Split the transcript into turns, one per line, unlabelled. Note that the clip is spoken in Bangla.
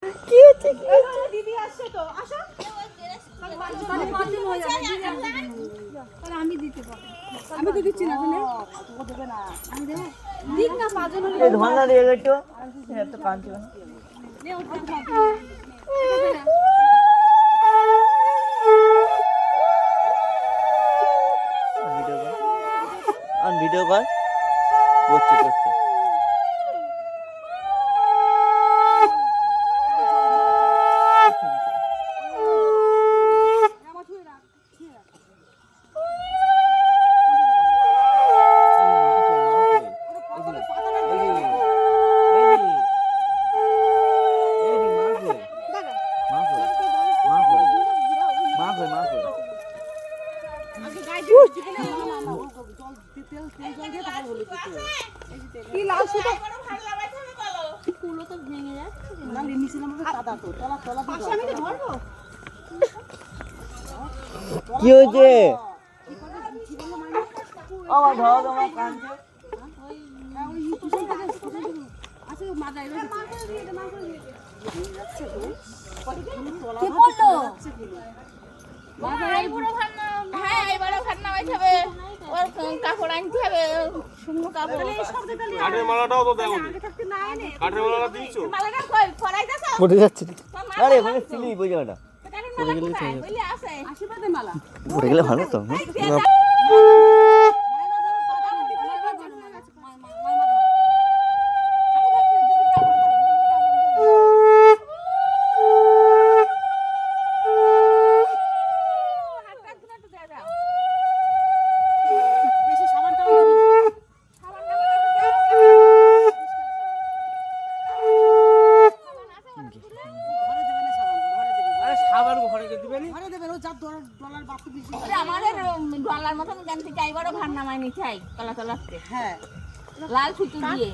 কি হচ্ছে
দিদি আসছে তো আসো
তাহলে 5 দিন হয়ে যাবে তাহলে আমি দিতে পারবো আমি তো দিচ্ছি না তুমি ও দেবে না আমি দেব দিক না 5 জন হলে
এই ধন্না দিয়ে গেছো এত কাঁদছো
নে ওটা
ভিডিও কল করছি
কি লাল সুতো
ফুলও তো ভেঙে যাচ্ছে
না নিছিলাম কাদা তো তলা পাশে আমি ধরবো
কি হয়েছে আমার ধরো তোমার কাঁদছে
আচ্ছা মাথা এলো
কি বললো হ্যাঁ এবারে ভান্না হইতে হবে ওর কাপড় আনতে হবে শুকনো কাপড়
কাঠের মালাটাও তো দেখো কাঠের মালাটা দিয়েছো
মালাটা কই ফরাইতেছো
পড়ে যাচ্ছে আরে ওখানে ছিলি ওই জায়গাটা
পড়ে গেলে বলি আছে
আশীর্বাদের মালা
পড়ে গেলে ভালো তো
আমাদের ডলার মতন গান থেকে আইবারও ভান্না মাইনি চাই কলা তলাতে
হ্যাঁ
লাল সুতো দিয়ে